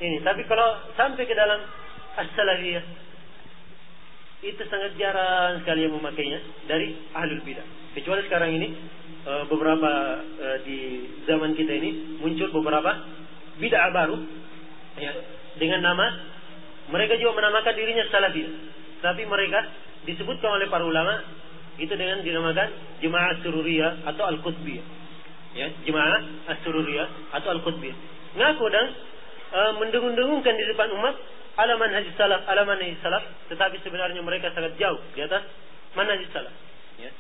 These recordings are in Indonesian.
ini. Tapi kalau sampai ke dalam as-salafiyah, itu sangat jarang sekali yang memakainya dari ahlul bidah. Kecuali sekarang ini beberapa di zaman kita ini muncul beberapa bid'ah baru, ya, dengan nama mereka juga menamakan dirinya salafiyah, tapi mereka disebutkan oleh para ulama itu dengan dinamakan Jemaah Sururiyah atau Al-Qutbiyah. Ya, Jemaah As-Sururiyah atau Al-Qutbiyah. Ngaku dan mendengung-dengungkan di depan umat ala manhaj salaf, ala manhaj salaf, tetapi sebenarnya mereka sangat jauh di atas manhaj salaf. Ya.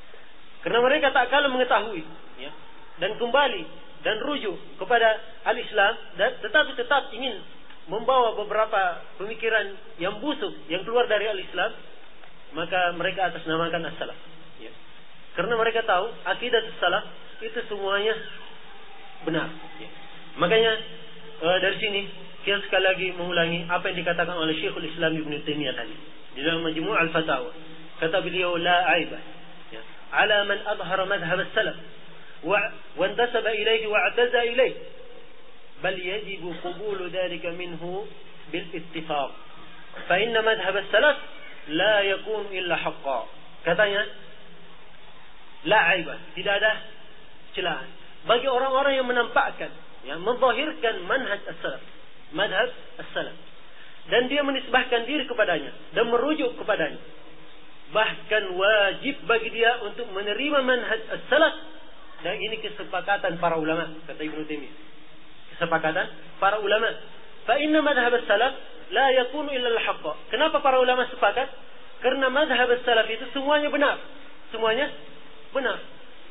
Karena mereka tak kalah mengetahui, ya, dan kembali dan rujuk kepada al-Islam, dan tetapi tetap ingin membawa beberapa pemikiran yang busuk yang keluar dari al-Islam, maka mereka atasnamakan as-salaf. Ya. Karena mereka tahu akidah as-salaf itu semuanya benar. Ya. Makanya dari sini kita sekali lagi mengulangi apa yang dikatakan oleh Syekhul Islam Ibnu Taimiyah tadi di dalam Majmu' al-Fatawa. Kata beliau, la aiba, ya, ala man adhara madhhab as-salaf wa intasaba ilayhi wa i'taza ilayhi, bal yajibu qabulu dhalika minhu bil ittifaq, fa inna madhhab as-salaf la yakun illa haqqan. Katanya, la aiba, tidak ada celah bagi orang-orang yang menampakkan, yang menzahirkan manhaj as-salaf, madhab as-salaf, dan dia menisbahkan diri kepadanya dan merujuk kepadanya. Bahkan wajib bagi dia untuk menerima manhaj as-salaf, dan ini kesepakatan para ulama, kata Ibnu Taimiyah. Kesepakatan para ulama. Fa inna madhhab as-salaf la yakunu illa al-haqq. Kenapa para ulama sepakat? Karena madhhab as-salaf itu semuanya benar. Semuanya benar.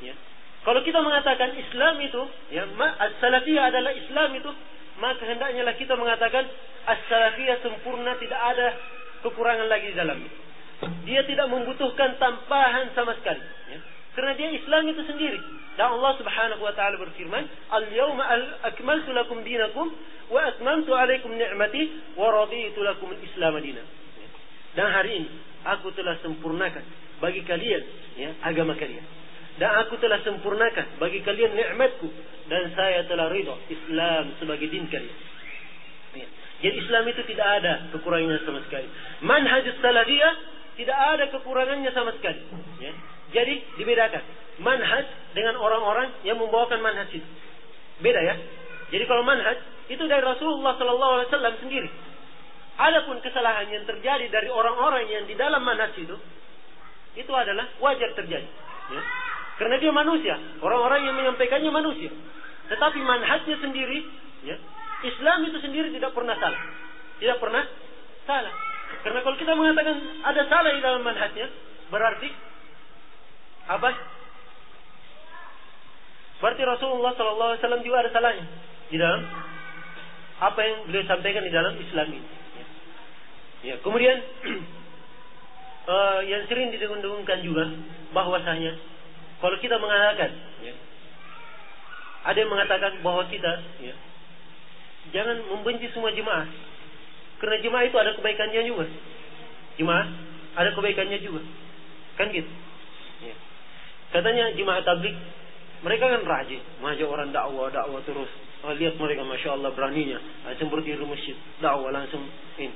Ya. Kalau kita mengatakan Islam itu, ya, as-salafiyah adalah Islam itu, maka hendaknya lah kita mengatakan as-salafiyah sempurna, tidak ada kekurangan lagi di dalamnya. Dia tidak membutuhkan tambahan sama sekali, ya. Karena dia Islam itu sendiri. Dan Allah Subhanahu wa taala berfirman, "Al-yawma akmaltu lakum dinakum wa atmamtu 'alaikum ni'mati wa raditu lakum al-Islam dinan." Dan hari ini aku telah sempurnakan bagi kalian, ya, agama kalian. Dan aku telah sempurnakan bagi kalian nikmatku, dan saya telah ridha Islam sebagai din kalian. Ya. Jadi Islam itu tidak ada kekurangannya sama sekali. Manhaj salafiyah tidak ada kekurangannya sama sekali. Ya. Jadi dibedakan manhaj dengan orang-orang yang membawakan manhaj itu. Beda, ya. Jadi kalau manhaj itu dari Rasulullah sallallahu alaihi wasallam sendiri. Adapun kesalahan yang terjadi dari orang-orang yang di dalam manhaj itu adalah wajar terjadi. Ya. Karena dia manusia, orang-orang yang menyampaikannya manusia. Tetapi manhajnya sendiri, ya, Islam itu sendiri tidak pernah salah. Tidak pernah salah. Karena kalau kita mengatakan ada salah di dalam manhajnya, berarti apa? Berarti Rasulullah SAW juga ada salahnya di dalam apa yang beliau sampaikan di dalam Islam ini. Ya, kemudian yang sering didengung-dengungkan juga bahwasanya kalau kita mengatakan, ya, ada yang mengatakan bahwa kita, ya, jangan membenci semua jemaah, karena jemaah itu ada kebaikannya juga. Jemaah ada kebaikannya juga, kan gitu. Ya. Katanya jemaah tabligh, mereka kan rajin mengajak orang dakwah terus. Lihat mereka, masya Allah beraninya, langsung berdiri di masjid, dakwah langsung ini.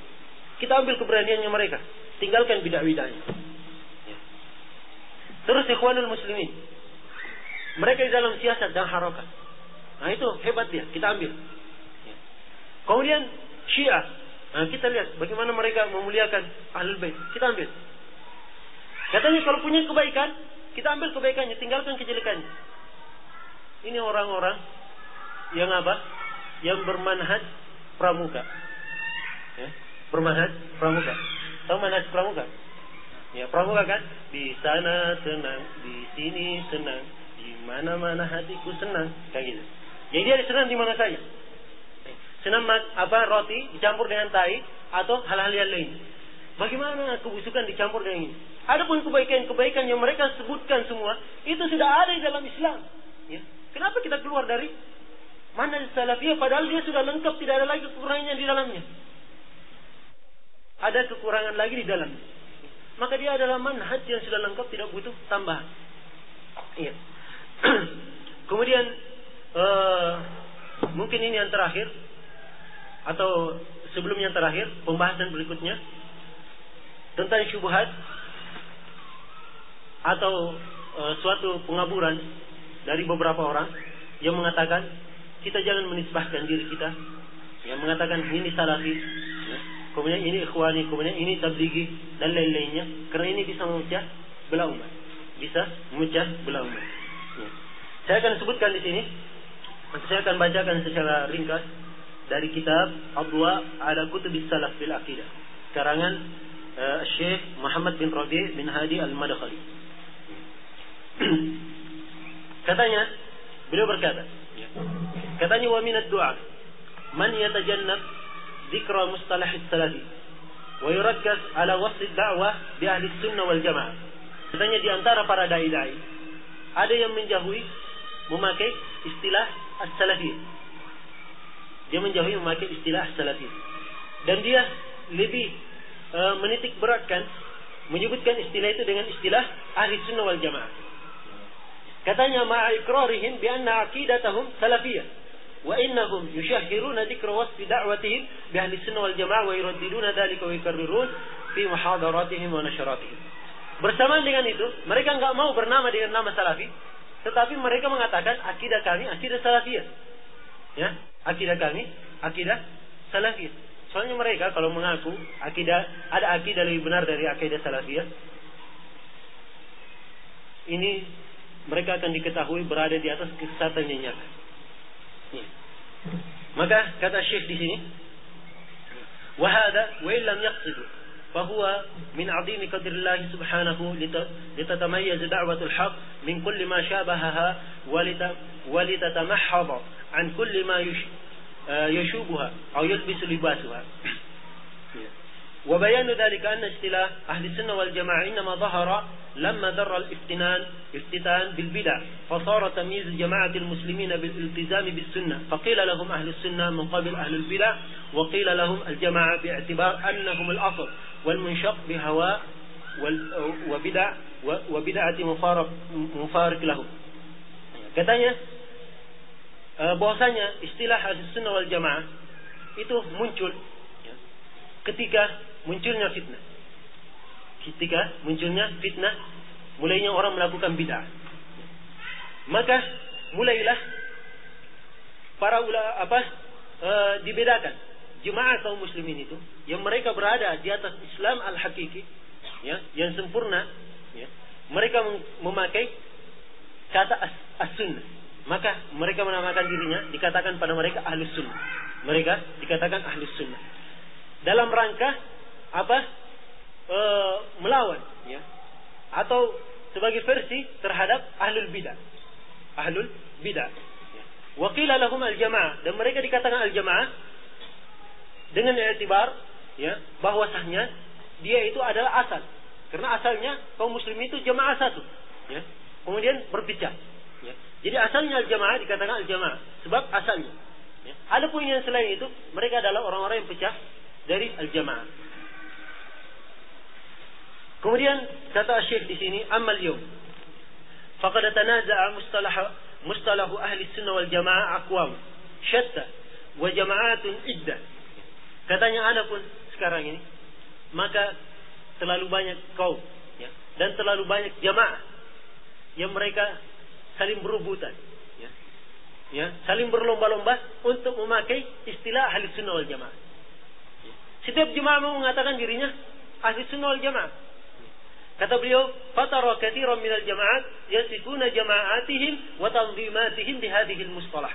Kita ambil keberaniannya mereka, tinggalkan bidah-bidahnya. Ya. Terus ikhwanul muslimin, mereka di dalam siasat dan harakat, nah itu hebat dia, kita ambil. Ya. Kemudian Syiah, nah kita lihat bagaimana mereka memuliakan Ahlul Bait, kita ambil. Katanya kalau punya kebaikan, kita ambil kebaikannya, tinggalkan kejelekannya. Ini orang-orang yang apa? Yang bermanhaj pramuka. Ya, bermanhaj pramuka. Tahu manhaj pramuka? Ya, pramuka kan? Di sana senang, di sini senang, di mana-mana hatiku senang, kayak gitu. Jadi dia senang di mana saja. Senang apa? Roti dicampur dengan tai atau hal-hal yang lain. Bagaimana kebusukan dicampur dengan ini? Adapun kebaikan-kebaikan yang mereka sebutkan semua itu sudah ada di dalam Islam. Ya. Kenapa kita keluar dari manhaj salafiyah padahal dia sudah lengkap, tidak ada lagi kekurangannya di dalamnya? Ada kekurangan lagi di dalamnya. Maka dia adalah manhaj yang sudah lengkap, tidak butuh tambahan. Iya. Kemudian mungkin ini yang terakhir. atau sebelum yang terakhir, pembahasan berikutnya tentang syubhat atau suatu pengaburan dari beberapa orang yang mengatakan kita jangan menisbahkan diri kita, yang mengatakan ini salafi, ya, kemudian ini ikhwani, kemudian ini tablighi dan lain-lainnya, karena ini bisa memecah belah umat, bisa memecah belah umat. Ya. Saya akan sebutkan di sini, saya akan bacakan secara ringkas dari kitab Adwa ala Kutubis Salaf fil Aqidah, karangan Syekh Muhammad bin Rabi' bin Hadi Al-Madkhali. Katanya, beliau berkata, katanya wa minad du'a man yatajannab dzikra mustalah as-salafi wa yurakkaz ala wasf ad-da'wah bi ahli sunnah wal jamaah. Katanya di antara para dai-dai ada yang menjauhi memakai istilah as-salafiyah. Dia menjauhi memakai istilah as-salafiyah. Dan dia lebih menitik beratkan menyebutkan istilah itu dengan istilah ahli sunnah wal jamaah. Katanya ma'a iqrarihim bi anna aqidatahum salafiyah wa innahum yushahhiruna dzikra wasfi da'watihim bi ahli sunnah wal jamaah wa yuraddiduna dzalika wa yukarrirun fi muhadaratihim wa nasharatihim. Bersamaan dengan itu, mereka enggak mau bernama dengan nama salafi, tetapi mereka mengatakan akidah kami akidah salafiyah. Ya, akidah kami akidah salafiyah. Soalnya mereka kalau mengaku ada akidah lebih benar dari akidah salafiyah, ini mereka akan diketahui berada di atas kesesatan yang nyata. Ya. Maka kata Syekh di sini, wa hadha wa illam yaqsid fa huwa min 'azim qadrillah subhanahu litatamayyiz da'watul haqq min kulli ma shabahaha wa litatamahhad an kulli ma yashubuha aw yalbisu libasuha. وبيان ذلك أن اصطلاح أهل السنة والجماعة إنما ظهر لما ذر الافتتان بالبدع فصار تمييز جماعة المسلمين بالالتزام بالسنة فقيل لهم أهل السنة من قبل أهل البدع وقيل لهم الجماعة باعتبار أنهم الأصل والمنشق بهواء وبدعة مفارق لهم. Katanya bahwasanya istilah Ahli Sunnah wal Jamaah itu muncul ketika munculnya fitnah. Ketika munculnya fitnah, mulainya orang melakukan bid'ah. Maka mulailah para ulama dibedakan jemaah kaum muslimin itu yang mereka berada di atas Islam al-hakiki, ya, yang sempurna, ya, mereka memakai kata as-sunnah. Maka mereka menamakan dirinya, dikatakan pada mereka ahlus sunnah. Mereka dikatakan ahlus sunnah. Dalam rangka melawan, ya, atau sebagai versi terhadap ahlul bidah. Ahlul bidah. Ya. Wa qila lahum al-jamaah, dan mereka dikatakan al-jamaah dengan i'tibar, ya, bahwasanya dia itu adalah asal. Karena asalnya kaum muslimin itu jamaah satu, ya. Kemudian berpecah, ya. Jadi asalnya al-jamaah dikatakan al-jamaah sebab asalnya. Ya. Ada pun yang selain itu, mereka adalah orang-orang yang pecah dari al-jamaah. Kemudian kata Syekh di sini, amal yawm faqad tanaza'a mustalahu ahli sunnah wal jamaah aqwam syatta wa jama'atun iddah. Katanya adapun sekarang ini, maka terlalu banyak kaum, ya, dan terlalu banyak jamaah yang mereka saling berebutan, ya, ya, saling berlomba-lomba untuk memakai istilah ahli sunnah wal jamaah. Setiap jemaah mau mengatakan dirinya ahli sunnah wal jamaah. Kata beliau, fatara katsiran minal jama'at yasifuna jama'atihim wa tanzimatihim bihadhihi al-mustalah.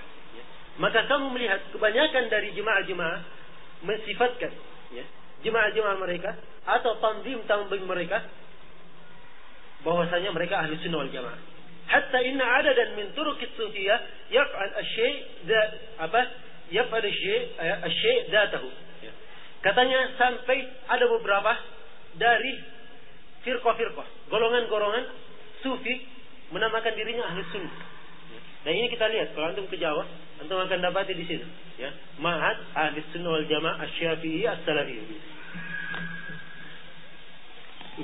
Maka kamu melihat kebanyakan dari jemaah-jemaah mensifatkan, ya, jemaah-jemaah mereka atau tanzim mereka bahwasanya mereka ahli sunnah wal jamaah. Hatta inna adadan min turuq as-sufiyah yaf'al asy-syai' datahu. Katanya sampai ada beberapa dari firqah-firqah, golongan-golongan sufi menamakan dirinya ahli sunnah. Dan ini kita lihat kalau antum ke Jawa, antum akan dapati di sini, ya, Ma'had Ahli Sunnah wal Jamaah Asy-Syafi'i As-Salafi.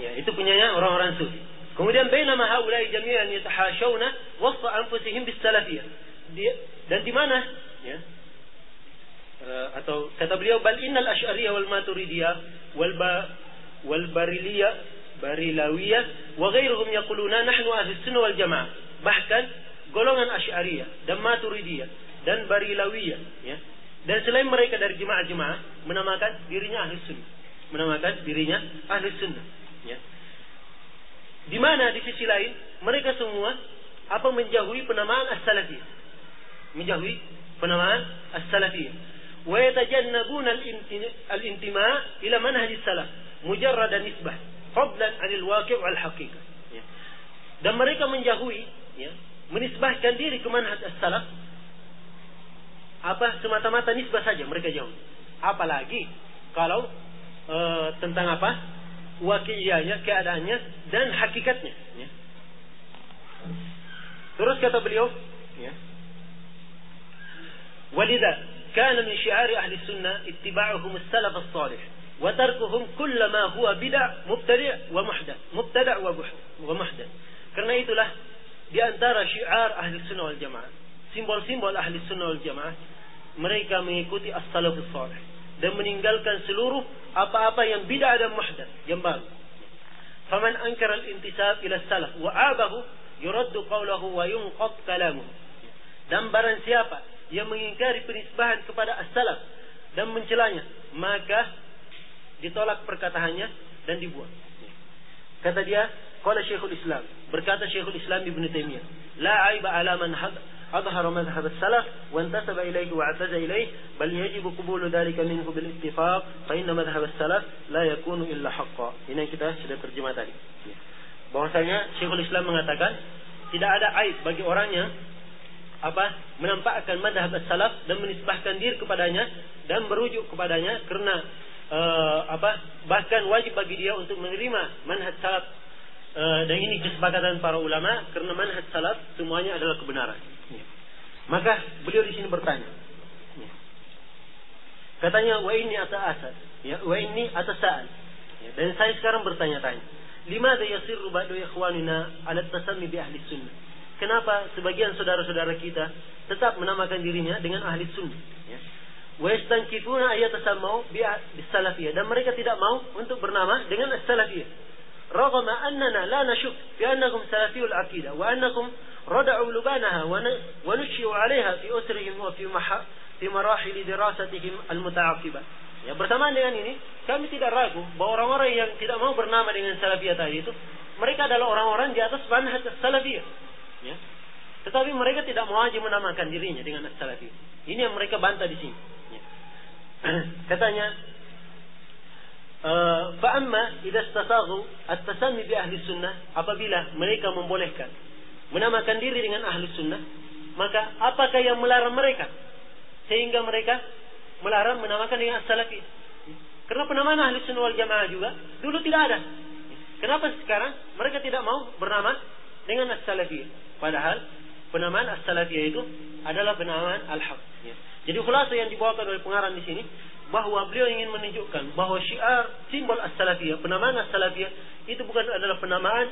Ya, itu punyanya orang-orang sufi. Kemudian bainama haula'i jami'an yatahashawna wasfa anfusihim bis-salafiyah. Dan di mana, ya, atau kata beliau, bal innal asy'ariyah wal maturidiyah wal barilawiyah wa ghairuhum yaquluna nahnu ahlus sunnah wal jamaah. Bahkan golongan asy'ariyah dan maturidiyah dan barilawiyah, ya, dan selain mereka dari jemaah-jemaah menamakan dirinya ahlus sunnah, menamakan dirinya ahlus sunnah, ya. Di mana di sisi lain mereka semua menjauhi penamaan as-salafiyah, menjauhi penamaan as-salafiyah, wa yatajannabuna al-intima' ila manhaj as-salaf mujarradan nisbah fadlan 'anil waqi' wal haqiqah, ya. Dan mereka menjauhi, ya, menisbahkan diri ke manhaj as-salaf semata-mata nisbah saja mereka jauh. Apalagi kalau tentang waqi'iyahnya, keadaannya dan hakikatnya, ya. Terus kata beliau, ya, walidha kana min syi'ari ahli sunnah ittiba'uhum as-salaf as-salih wa tarkuhum kull ma huwa bid'ah mubtadi' wa muhdath. Karena itulah di antara syiar ahli sunnah wal jamaah, simbol-simbol ahli sunnah wal jamaah, mereka mengikuti as-salaf as-salih dan meninggalkan seluruh apa-apa yang bid'ah dan muhdath, yang baru. Faman ankara al-intisab ila as-salaf wa abahu yuraddu qawluhu wa yunqad kalamuhu. Dan barang siapa yang mengingkari penisbahan kepada as-salaf dan mencelanya, maka ditolak perkataannya dan dibuang. Kata dia, qala Syekhul Islam, berkata Syekhul Islam Ibnu Taimiyah, la aiba ala man adhara madhhab as-salaf wa intasaba ilayhi wa i'taza ilayhi bal yajibu qabulu dhalika minhu bil ittifaq fa inna madhhab as-salaf la yakunu illa haqqan. Ini kita sudah terjemah tadi. Bahwasanya Syekhul Islam mengatakan tidak ada aib bagi orang yang menampakkan madhab as-salaf dan menisbahkan diri kepadanya dan merujuk kepadanya, karena bahkan wajib bagi dia untuk menerima manhaj salaf, dan ini kesepakatan para ulama, karena manhaj salaf semuanya adalah kebenaran. Maka beliau di sini bertanya, katanya wa inni ata'asal, ya, wa inni atasa'al, ya, dan saya sekarang bertanya-tanya, limadha yasirru ba'du ikhwanina ala tasammi bi ahli sunnah? Kenapa sebagian saudara-saudara kita tetap menamakan dirinya dengan ahli sunnah, ya? Wa yastankifuna ayatasammau bi salafiyah, dan mereka tidak mau untuk bernama dengan as-salafiyah. Raghama annana la nashuk bi annakum salafiyul aqidah wa annakum rada'u lubanaha wa nushi'u 'alayha fi usrihim wa fi marahil dirasatihim al-muta'aqibah. Ya, bersamaan dengan ini, kami tidak ragu bahwa orang-orang yang tidak mau bernama dengan salafiyah tadi itu, mereka adalah orang-orang di atas manhaj salafiyah, ya. Tetapi mereka tidak mau aja menamakan dirinya dengan salafiyah. Ini yang mereka bantah di sini, ya. Katanya, fa amma idza istasaghu at-tasammi bi ahli sunnah, apabila mereka membolehkan menamakan diri dengan ahli sunnah, maka apakah yang melarang mereka sehingga mereka melarang menamakan dengan as-salafi? Karena penamaan ahli sunnah wal jamaah juga dulu tidak ada. Kenapa sekarang mereka tidak mau bernama dengan as-salafiyah? Padahal penamaan as-salafiyah itu adalah penamaan al-haq. Jadi khulasa yang dibawakan oleh pengarang di sini, bahwa beliau ingin menunjukkan bahwa syiar simbol as-salafiyah, penamaan as-salafiyah itu bukan adalah penamaan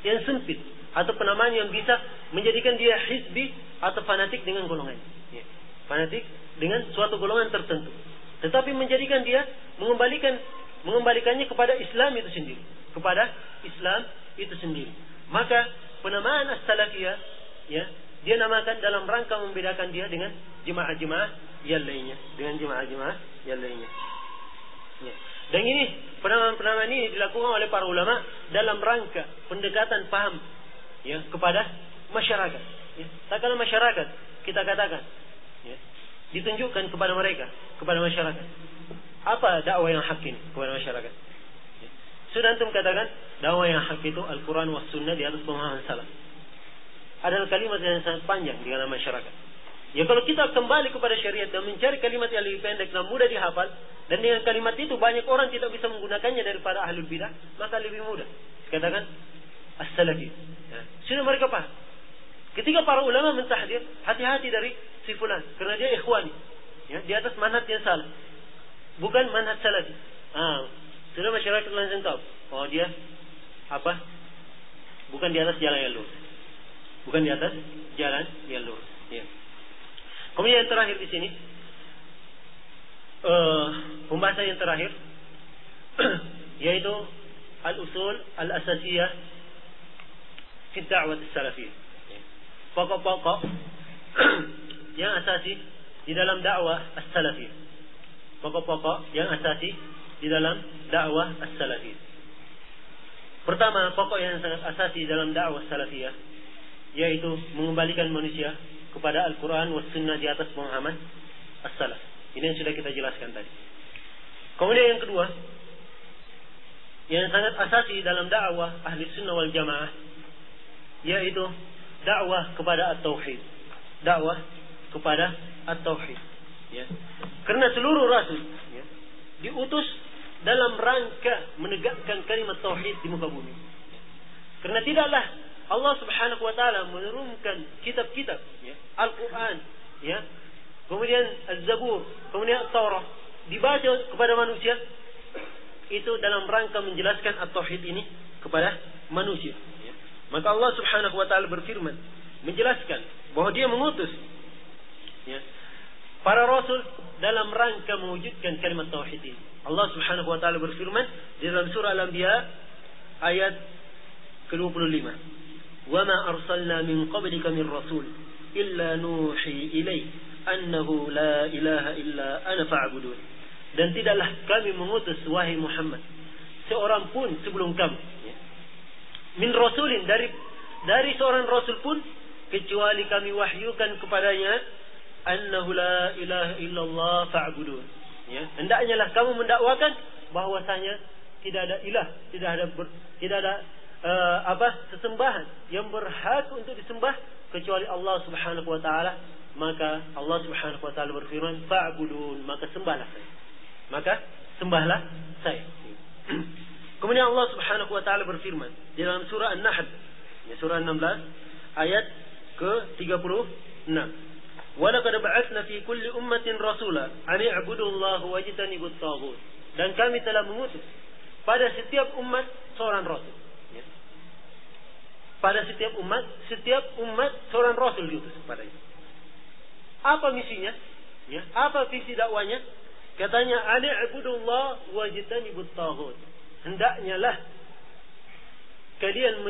yang sempit atau penamaan yang bisa menjadikan dia hizbi atau fanatik dengan golongannya, ya. Fanatik dengan suatu golongan tertentu, tetapi menjadikan dia mengembalikannya kepada Islam itu sendiri, kepada Islam itu sendiri. Maka penamaan as-salafiyah, ya, dia namakan dalam rangka membedakan dia dengan jemaah-jemaah yang lainnya, Ya. Dan ini penamaan ini dilakukan oleh para ulama dalam rangka pendekatan paham, ya, kepada masyarakat. Ya. Tak kala masyarakat kita katakan, ya, ditunjukkan kepada mereka, kepada masyarakat, apa dakwah yang hak ini kepada masyarakat. Ya. Sudah antum katakan dakwah yang hak itu Al-Quran was Sunnah di atas pemahaman salaf. Adalah kalimat yang sangat panjang di kalangan masyarakat. Ya, kalau kita kembali kepada syariat dan mencari kalimat yang lebih pendek dan mudah dihafal, dan dengan kalimat itu banyak orang tidak bisa menggunakannya daripada ahlul bidah, maka lebih mudah. Katakan as-salafi. Ya. Sudah mereka paham. Ketika para ulama mentahdir, hati-hati dari si fulan, karena dia ikhwani, ya, di atas manhaj yang salah, bukan manhaj salafi. Sudah masyarakat langsung tahu, oh dia bukan di atas jalan yang lurus, bukan di atas jalan yang lurus. Ya. Kemudian yang terakhir di sini, pembahasan yang terakhir yaitu al-usul al-asasiyah fi da'wah as-salafiyah. Pokok-pokok yang asasi di dalam dakwah as-salafiyah. Pokok-pokok yang asasi di dalam dakwah as-salafiyah. Pertama, pokok yang sangat asasi dalam dakwah salafiyah yaitu mengembalikan manusia kepada Al-Quran was sunnah di atas pemahaman as-salaf. Ini yang sudah kita jelaskan tadi. Kemudian yang kedua, yang sangat asasi dalam dakwah ahli sunnah wal jamaah yaitu dakwah kepada at-tauhid. Dakwah kepada at-tauhid. Ya. Karena seluruh rasul ya, diutus dalam rangka menegakkan kalimat tauhid di muka bumi. Karena tidaklah Allah Subhanahu wa taala menurunkan kitab-kitab ya, Al-Qur'an ya, kemudian Az-Zabur, kemudian Taurat dibaca kepada manusia itu dalam rangka menjelaskan at-tauhid ini kepada manusia ya. Maka Allah Subhanahu wa taala berfirman menjelaskan bahwa Dia mengutus ya, para rasul dalam rangka mewujudkan kalimat tauhid ini. Allah Subhanahu wa taala berfirman di dalam surah Al-Anbiya ayat ke-25. "Wa ma arsalna min qablika min rasul illa nuhi ilaihi annahu la ilaha illa ana fa'budun." Dan tidaklah kami mengutus wahai Muhammad seorang pun sebelum kamu ya. Min rasulin dari seorang rasul pun kecuali kami wahyukan kepadanya annahu la ilaha illallah fa'budun. Ya, hendaknya lah kamu mendakwakan bahwasanya tidak ada ilah, tidak ada sesembahan yang berhak untuk disembah kecuali Allah Subhanahu wa taala. Maka Allah Subhanahu wa taala berfirman, "Fa'budun," maka sembahlah saya. Maka sembahlah saya. Kemudian Allah Subhanahu wa taala berfirman di dalam surah An-Nahl, ya, surah 16 ayat ke-36. وَلَقَدْ بَعَثْنَا فِي كُلِّ أُمَّةٍ رَسُولًا أَنِ اعْبُدُوا اللَّهَ وَاجْتَنِبُوا الطَّاغُوتَ. Dan kami telah mengutus pada setiap umat seorang rasul. Ya. Pada setiap umat seorang rasul diutus kepadanya. Apa misinya? Ya. Apa visi dakwanya? Katanya, "Ani i'budullah wajtanibut taghut." Hendaknya lah kalian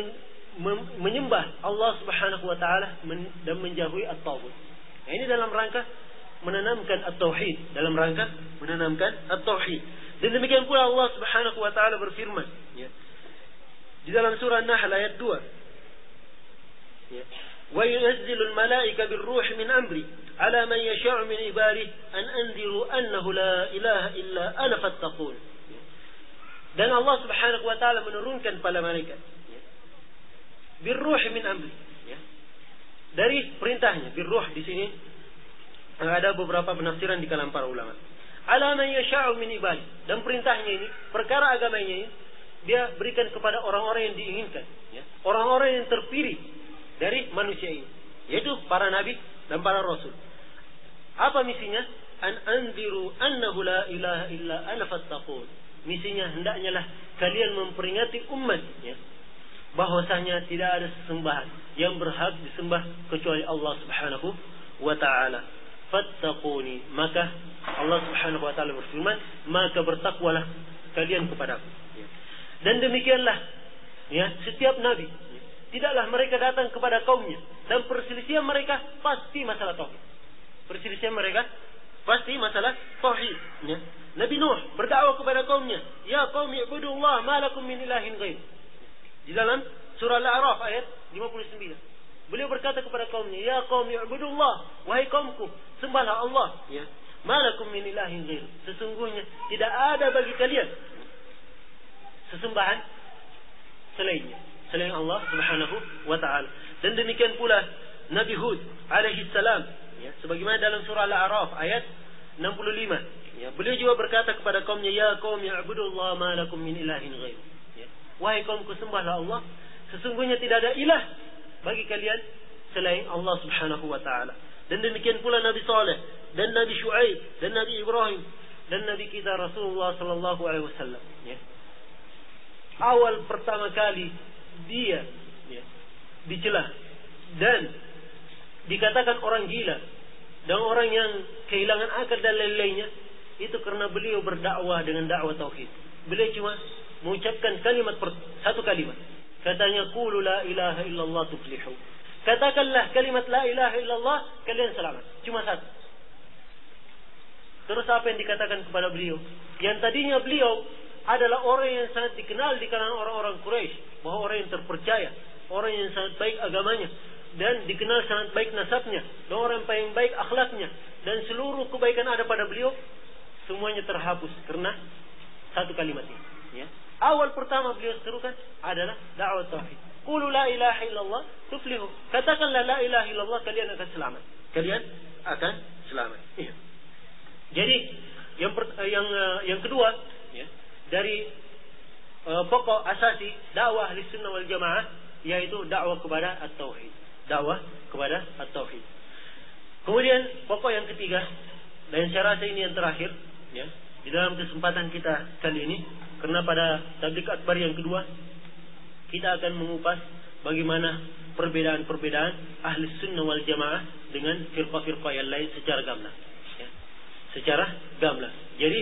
menyembah Allah Subhanahu wa taala dan menjauhi at-taghut. Nah, ini dalam rangka menanamkan at-tauhid, dalam rangka menanamkan at-tauhid. Dan demikian pula Allah Subhanahu wa taala berfirman ya, di dalam surah An-Nahl ayat 2. Ya. "Wa yunazzilu al-malaa'ika bir-ruhi min amri 'ala man yasha'u min ibadihi an anziru annahu la ilaha illa ana fattaqun." Ya. Dan Allah Subhanahu wa taala menurunkan para malaikat ya, bir-ruhi min amri ya, dari perintahnya. Birruh di sini ada beberapa penafsiran di kalangan para ulama. Ala man yasha'u min ibadi. Dan perintahnya ini, perkara agamanya ini, dia berikan kepada orang-orang yang diinginkan, ya. Orang-orang yang terpilih dari manusia ini, yaitu para nabi dan para rasul. Apa misinya? An anziru annahu la ilaha illa ana fattaqun. Misinya hendaknya lah kalian memperingati umat ya, bahwasanya tidak ada sesembahan yang berhak disembah kecuali Allah Subhanahu wa taala. Fattaquni, maka Allah Subhanahu wa taala berfirman, maka bertakwalah kalian kepadaku. Ya. Dan demikianlah ya, setiap nabi ya, tidaklah mereka datang kepada kaumnya dan perselisihan mereka pasti masalah tauhid. Perselisihan mereka pasti masalah tauhid. Ya. Nabi Nuh berdakwah kepada kaumnya, "Ya qaumi ibudullah ma lakum min ilahin ghair." Di dalam surah Al-A'raf ayat 59. Beliau berkata kepada kaumnya, "Ya qaumi ibudullah, wahai kaumku, sembahlah Allah, ya. Ma lakum min ilahin ghair." Sesungguhnya tidak ada bagi kalian sesembahan selain Allah Subhanahu wa taala. Dan demikian pula Nabi Hud alaihi salam, ya, sebagaimana dalam surah Al-A'raf ayat 65. Ya, beliau juga berkata kepada kaumnya, "Ya qaumi ibudullah ma lakum min ilahin ghair." Ya, wahai kaumku, sembahlah Allah, sesungguhnya tidak ada ilah bagi kalian selain Allah Subhanahu wa taala. Dan demikian pula Nabi Saleh dan Nabi Syuaib dan Nabi Ibrahim dan Nabi kita Rasulullah sallallahu alaihi wasallam, ya. Awal pertama kali dia ya, dicela dan dikatakan orang gila dan orang yang kehilangan akal dan lain-lainnya, itu karena beliau berdakwah dengan dakwah tauhid. Beliau cuma mengucapkan satu kalimat. Katanya, qulu la ilaha illallah tuflihu. Katakanlah kalimat la ilaha illallah, kalian selamat. Cuma satu. Terus apa yang dikatakan kepada beliau? Yang tadinya beliau adalah orang yang sangat dikenal di kalangan orang-orang Quraisy, bahwa orang yang terpercaya, orang yang sangat baik agamanya, dan dikenal sangat baik nasabnya, dan orang yang paling baik akhlaknya, dan seluruh kebaikan ada pada beliau, semuanya terhapus karena satu kalimat ini. Ya. Awal pertama beliau serukan adalah dakwah tauhid. Qulu la ilaha illallah tuflihu. Katakanlah la ilaha illallah, kalian akan selamat. Kalian akan selamat. Ya. Jadi yang kedua, ya, dari pokok asasi dakwah Ahlussunnah wal Jamaah, yaitu dakwah kepada at-tauhid. Dakwah kepada at-tauhid. Kemudian pokok yang ketiga, dan saya rasa ini yang terakhir, ya, di dalam kesempatan kita kali ini, karena pada tabligh akbar yang kedua kita akan mengupas bagaimana perbedaan-perbedaan Ahlussunnah wal Jamaah dengan firqah-firqah yang lain secara gamblang. Ya. Secara gamblang. Jadi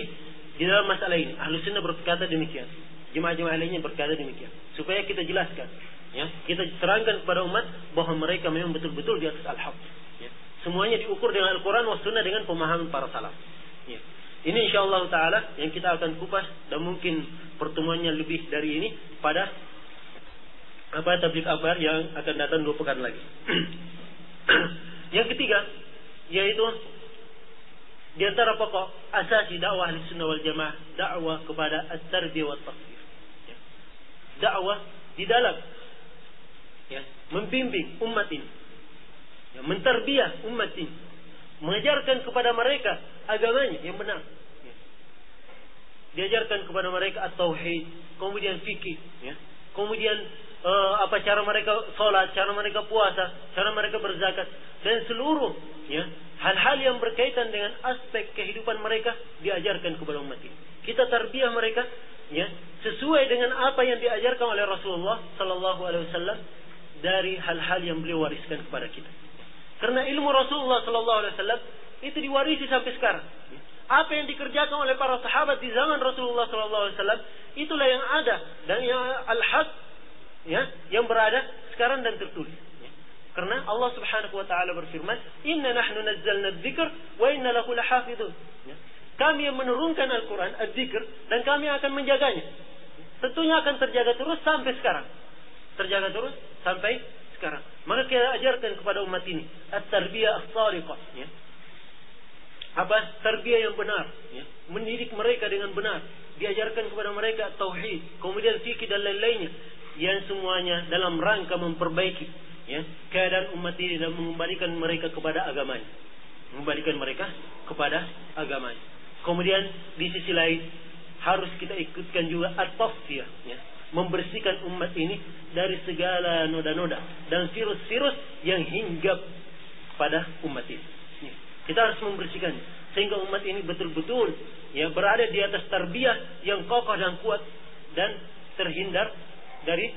di dalam masalah ini Ahlussunnah berkata demikian, jemaah-jemaah lainnya berkata demikian, supaya kita jelaskan, ya, kita terangkan kepada umat bahwa mereka memang betul-betul di atas al-haq. Ya. Semuanya diukur dengan Al-Quran was sunnah dengan pemahaman para salaf. Ya. Ini insyaallah taala yang kita akan kupas, dan mungkin pertemuannya lebih dari ini pada tabligh akbar yang akan datang 2 pekan lagi. Yang ketiga, yaitu di antara pokok asasi dakwah Ahlussunnah wal Jamaah, dakwah kepada at-tarbiyah wat tasfir. Ya. Dakwah di dalam, ya, membimbing umat ini, ya, mentarbiyah umat ini, mengajarkan kepada mereka agamanya yang benar. Ya. Diajarkan kepada mereka at-tauhid, kemudian fikih, ya. Kemudian cara mereka sholat, cara mereka puasa, cara mereka berzakat, dan seluruh, ya, hal-hal yang berkaitan dengan aspek kehidupan mereka diajarkan kepada umat ini. Kita tarbiyah mereka, ya, sesuai dengan apa yang diajarkan oleh Rasulullah sallallahu alaihi wasallam dari hal-hal yang beliau wariskan kepada kita. Karena ilmu Rasulullah sallallahu alaihi wasallam itu diwarisi sampai sekarang. Apa yang dikerjakan oleh para sahabat di zaman Rasulullah sallallahu alaihi wasallam, itulah yang ada dan yang al-haq, ya, yang berada sekarang dan tertulis. Ya. Karena Allah Subhanahu wa taala berfirman, "Inna nahnu nazzalna adz-dzikr wa inna lahu lahafizun." Ya. Kami yang menurunkan Al-Qur'an, adz-dzikr, dan kami akan menjaganya. Tentunya akan terjaga terus sampai sekarang. Terjaga terus sampai sekarang. Maka kita ajarkan kepada umat ini at-tarbiyah as-sadiqah, ya. Tarbiyah yang benar, ya. Mendidik mereka dengan benar, diajarkan kepada mereka tauhid, kemudian fikih dan lain-lainnya, yang semuanya dalam rangka memperbaiki, ya, keadaan umat ini dan mengembalikan mereka kepada agamanya. Mengembalikan mereka kepada agamanya. Kemudian di sisi lain harus kita ikutkan juga at-tasfiyah, ya, membersihkan umat ini dari segala noda-noda dan virus-virus yang hinggap pada umat ini. Ya. Kita harus membersihkannya sehingga umat ini betul-betul, ya, berada di atas tarbiyah yang kokoh dan kuat dan terhindar dari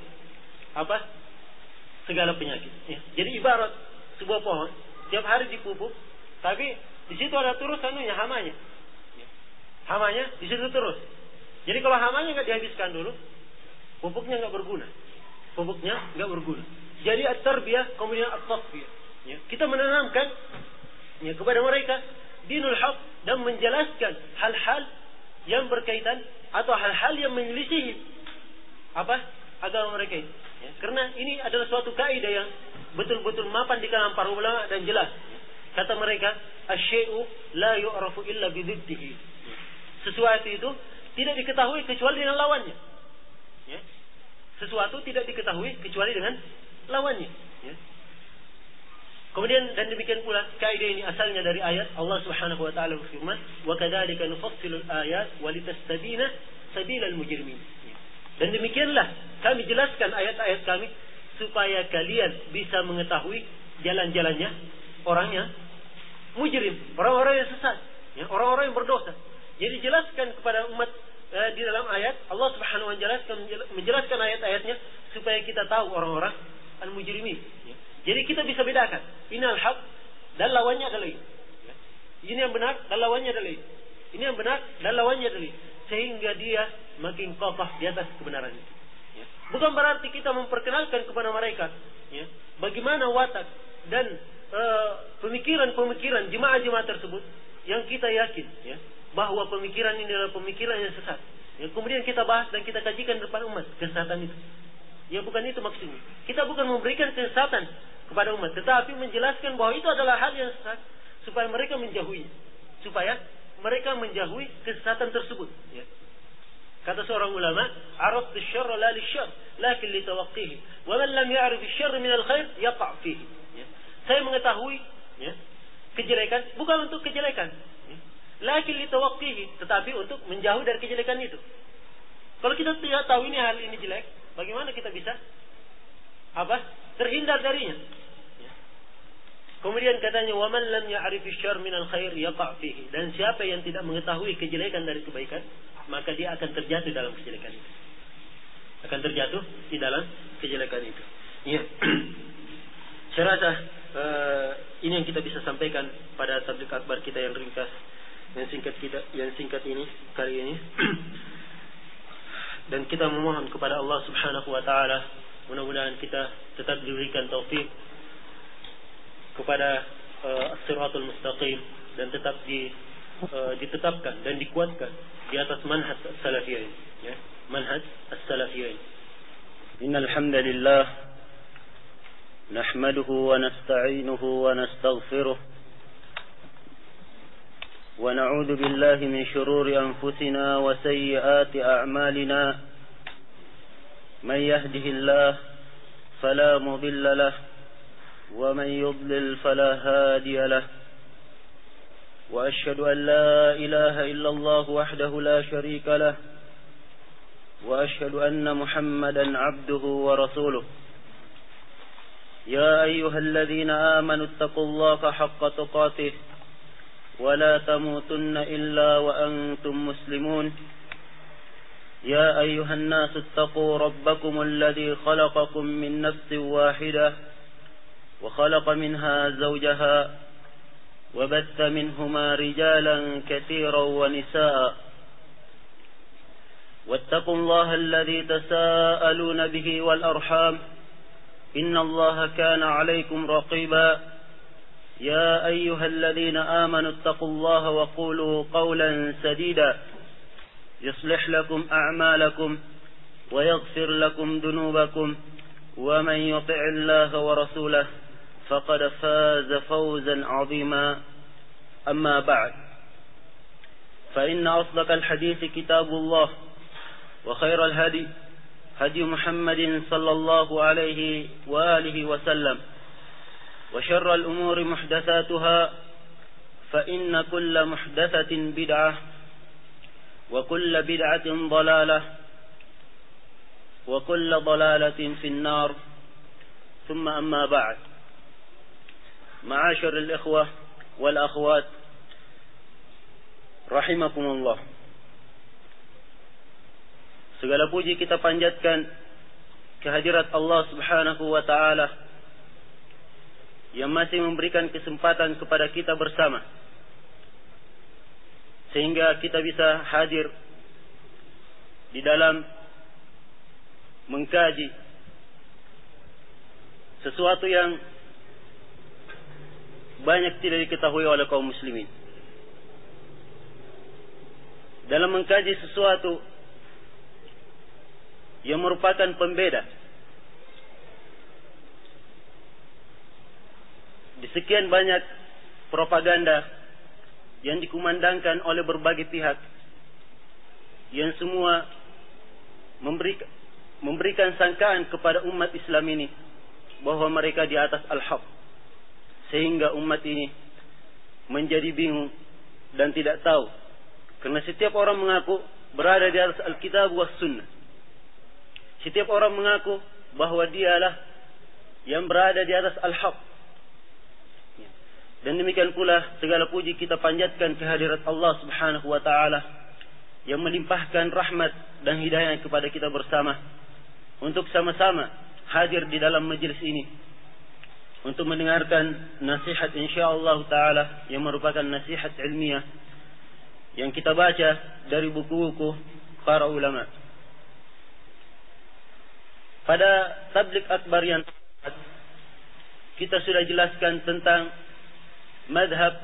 segala penyakit. Ya. Jadi ibarat sebuah pohon, tiap hari dipupuk, tapi di situ ada terus hamanya. Ya. Hamanya di situ terus. Jadi kalau hamanya nggak dihabiskan dulu, pupuknya nggak berguna. Pupuknya nggak berguna. Jadi at-tarbiyah kemudian at-tasfiyah. Ya. Kita menanamkan, ya, kepada mereka dinul haq dan menjelaskan hal-hal yang berkaitan atau hal-hal yang menyelisihi agama mereka ini. Ya. Karena ini adalah suatu kaidah yang betul-betul mapan di kalangan para ulama dan jelas. Ya. Kata mereka, asy-syai'u la yu'rafu illa bididdihi. Ya. Sesuatu itu tidak diketahui kecuali dengan lawannya. Ya. Sesuatu tidak diketahui kecuali dengan lawannya. Ya. Kemudian dan demikian pula kaidah ini asalnya dari ayat Allah Subhanahu wa taala berfirman, "Wa kadzalika nufassilu al-ayat wa litastabina sabilal mujrimin." Dan demikianlah kami jelaskan ayat-ayat kami supaya kalian bisa mengetahui jalan-jalannya orang yang mujrim, orang-orang yang sesat, ya, orang-orang yang berdosa. Jadi jelaskan kepada umat di dalam ayat Allah Subhanahu wa taala menjelaskan ayat-ayatnya supaya kita tahu orang-orang al-mujrimin. Ya. Jadi kita bisa bedakan ini al-haq dan lawannya adalah ini. Ya. Ini yang benar dan lawannya adalah ini. Ini yang benar dan lawannya dalil. Sehingga dia makin kokoh di atas kebenaran itu. Ya. Bukan berarti kita memperkenalkan kepada mereka ya, bagaimana watak dan pemikiran-pemikiran jemaah-jemaah tersebut yang kita yakin ya, bahwa pemikiran ini adalah pemikiran yang sesat. Ya, kemudian kita bahas dan kita kajikan depan umat kesesatan itu. Ya bukan itu maksudnya. Kita bukan memberikan kesesatan kepada umat, tetapi menjelaskan bahwa itu adalah hal yang sesat supaya mereka menjauhi, supaya mereka menjauhi kesesatan tersebut. Ya. Kata seorang ulama, "Araftu syarra la lisyarr, lakin li tawaqqihi. Wa man lam ya'rif asy-syarra min al-khair yaqa' fihi." Ya. Saya mengetahui ya, kejelekan bukan untuk kejelekan. Ya. Lakin li tawaqqihi, tetapi untuk menjauh dari kejelekan itu. Kalau kita tidak tahu ini hal ini jelek, bagaimana kita bisa terhindar darinya? Ya. Kemudian katanya, "Wa man lam ya'rif asy-syarra min al-khair yaqa' fihi." Dan siapa yang tidak mengetahui kejelekan dari kebaikan, maka dia akan terjatuh dalam kejelekan itu. Akan terjatuh di dalam kejelekan itu. Ya. Saya rasa ini yang kita bisa sampaikan pada tabligh akbar kita yang ringkas, yang singkat ini kali ini. Dan kita memohon kepada Allah Subhanahu wa taala, mudah-mudahan kita tetap diberikan taufik kepada as-siratal mustaqim dan tetap ditetapkan dan dikuatkan di atas manhaj as-salafiyyin ya, manhaj as-salafiyyin. Innal hamdalillah nahmaduhu wa nasta'inuhu wa nastaghfiruh wa na'udzu billahi min shururi anfusina wa sayyiati a'malina man yahdihillahu fala mudilla lahu wa man yudlil fala hadiya lahu. وأشهد أن لا إله إلا الله وحده لا شريك له وأشهد أن محمدا عبده ورسوله يا أيها الذين آمنوا اتقوا الله حق تقاته ولا تموتن إلا وأنتم مسلمون يا أيها الناس اتقوا ربكم الذي خلقكم من نفس واحدة وخلق منها زوجها وبث منهما رجالا كثيرا ونساء واتقوا الله الذي تساءلون به والأرحام إن الله كان عليكم رقيبا يا أيها الذين آمنوا اتقوا الله وقولوا قولا سديدا يصلح لكم أعمالكم ويغفر لكم ذنوبكم ومن يطع الله ورسوله فقد فاز فوزا عظيما أما بعد فإن أصدق الحديث كتاب الله وخير الهدي هدي محمد صلى الله عليه وآله وسلم وشر الأمور محدثاتها فإن كل محدثة بدعة وكل بدعة ضلالة وكل ضلالة في النار ثم أما بعد. معاشر الإخوة والأخوات rahimakumullah. Segala puji kita panjatkan kehadirat Allah Subhanahu wa taala yang masih memberikan kesempatan kepada kita bersama sehingga kita bisa hadir di dalam mengkaji sesuatu yang banyak tidak diketahui oleh kaum muslimin. Dalam mengkaji sesuatu yang merupakan pembeda di sekian banyak propaganda yang dikumandangkan oleh berbagai pihak yang semua memberikan sangkaan kepada umat Islam ini bahwa mereka di atas al-haq, sehingga umat ini menjadi bingung dan tidak tahu, karena setiap orang mengaku berada di atas Alkitab was Sunnah. Setiap orang mengaku bahwa dialah yang berada di atas al-haq. Dan demikian pula segala puji kita panjatkan kehadirat Allah Subhanahu wa taala yang melimpahkan rahmat dan hidayah kepada kita bersama untuk sama-sama hadir di dalam majelis ini untuk mendengarkan nasihat insyaallah taala yang merupakan nasihat ilmiah yang kita baca dari buku-buku para ulama. Pada tabligh akbar yang kita sudah jelaskan tentang madhab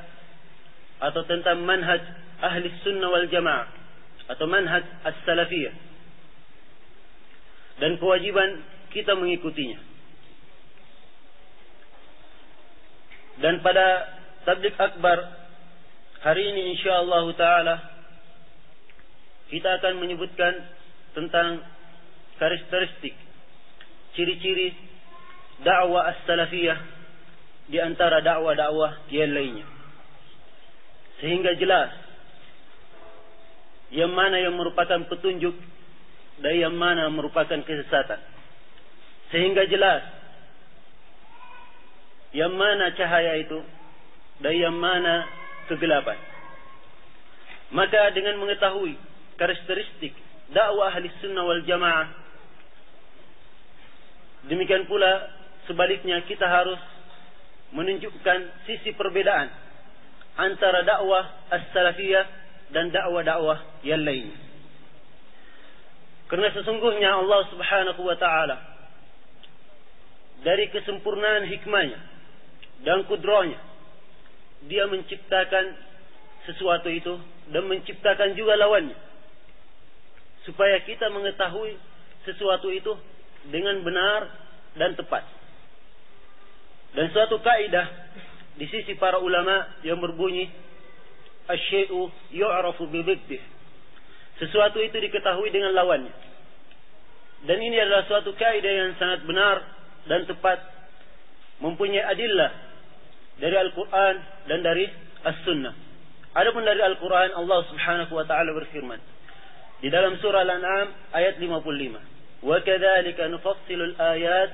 atau tentang manhaj ahli sunnah wal jamaah atau manhaj as-salafiyah dan kewajiban kita mengikutinya. Dan pada tabligh akbar hari ini insyaallah taala kita akan menyebutkan tentang karakteristik, ciri-ciri dakwah as-salafiyah di antara dakwah-dakwah yang lainnya. Sehingga jelas yang mana yang merupakan petunjuk dan yang mana merupakan kesesatan. Sehingga jelas yang mana cahaya itu dan yang mana kegelapan. Maka dengan mengetahui karakteristik dakwah ahli sunnah wal jamaah, demikian pula sebaliknya kita harus menunjukkan sisi perbedaan antara dakwah as-salafiyah dan dakwah-dakwah yang lainnya. Karena sesungguhnya Allah Subhanahu wa taala dari kesempurnaan hikmahnya dan kudrahnya, dia menciptakan sesuatu itu dan menciptakan juga lawannya, supaya kita mengetahui sesuatu itu dengan benar dan tepat. Dan suatu kaidah di sisi para ulama yang berbunyi asy-syai'u yu'rafu bi dhiddih. Sesuatu itu diketahui dengan lawannya. Dan ini adalah suatu kaidah yang sangat benar dan tepat, mempunyai adillah dari Al-Quran dan dari As-Sunnah. Adapun dari Al-Quran, Allah Subhanahu wa taala berfirman di dalam surah Al-An'am ayat 55, "Wa kadzalika nufassilul ayat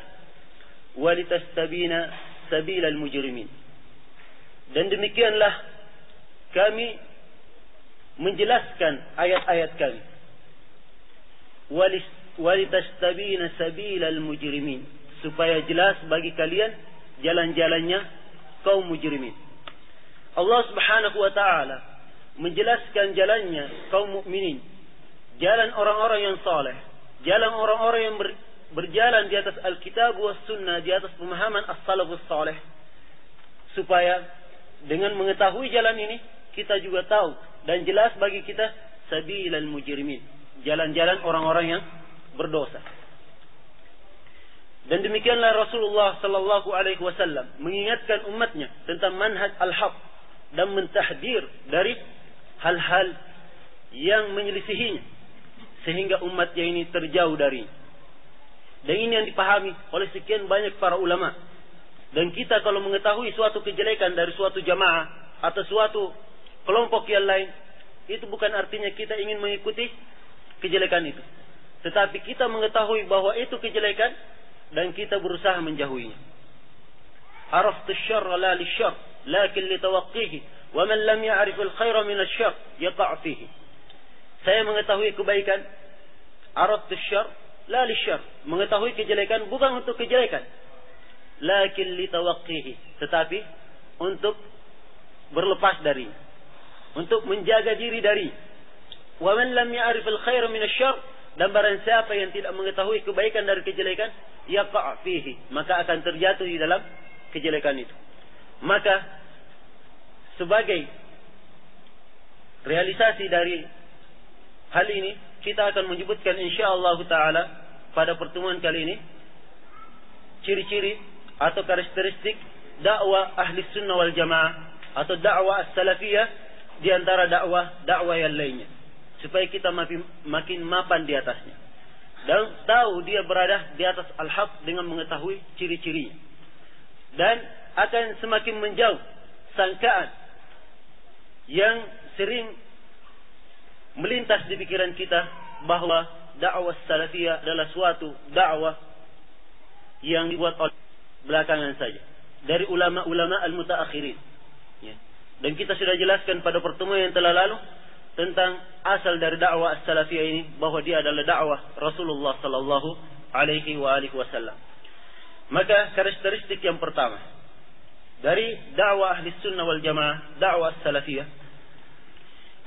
wa litastabina sabilal mujrimin." Dan demikianlah kami menjelaskan ayat-ayat kami. Walitastabina sabilal mujrimin, supaya jelas bagi kalian jalan-jalannya kaum mujrimin. Allah Subhanahu wa taala menjelaskan jalannya kaum mukminin, jalan orang-orang yang saleh, jalan orang-orang yang berjalan di atas Alkitab was Sunnah, di atas pemahaman as-salafus saleh, supaya dengan mengetahui jalan ini kita juga tahu dan jelas bagi kita sabilal mujrimin, jalan-jalan orang-orang yang berdosa. Dan demikianlah Rasulullah sallallahu alaihi wasallam mengingatkan umatnya tentang manhaj al-haq dan mentahdir dari hal-hal yang menyelisihinya, sehingga umatnya ini terjauh dari. Dan ini yang dipahami oleh sekian banyak para ulama. Dan kita kalau mengetahui suatu kejelekan dari suatu jamaah atau suatu kelompok yang lain, itu bukan artinya kita ingin mengikuti kejelekan itu, tetapi kita mengetahui bahwa itu kejelekan dan kita berusaha menjauhinya. Araftu syarra la lisyarr lakin litawaqqihi wa man lam ya'rif al-khaira min asy-syarr yaqa' fihi. Saya mengetahui kebaikan, araftu syarr la lisyarr, mengetahui kejelekan bukan untuk kejelekan, lakin litawaqqihi, tetapi untuk berlepas dari, untuk menjaga diri dari. Wa man lam ya'rif al-khaira min asy-syarr, dan barang siapa yang tidak mengetahui kebaikan dari kejelekan, yaqa' fihi, maka akan terjatuh di dalam kejelekan itu. Maka sebagai realisasi dari hal ini, kita akan menyebutkan insyaallah taala pada pertemuan kali ini ciri-ciri atau karakteristik dakwah ahli sunnah wal jamaah atau dakwah as-salafiyah di antara dakwah yang lainnya, supaya kita makin mapan di atasnya dan tahu dia berada di atas al-haq dengan mengetahui ciri-cirinya, dan akan semakin menjauh sangkaan yang sering melintas di pikiran kita bahwa dakwah salafiyah adalah suatu dakwah yang dibuat oleh belakangan saja dari ulama-ulama al-mutaakhirin. Ya. Dan kita sudah jelaskan pada pertemuan yang telah lalu tentang asal dari dakwah as-salafiyah ini, bahwa dia adalah dakwah Rasulullah sallallahu alaihi wasallam. Maka karakteristik yang pertama dari dakwah ahli sunnah wal jamaah, dakwah as-salafiyah,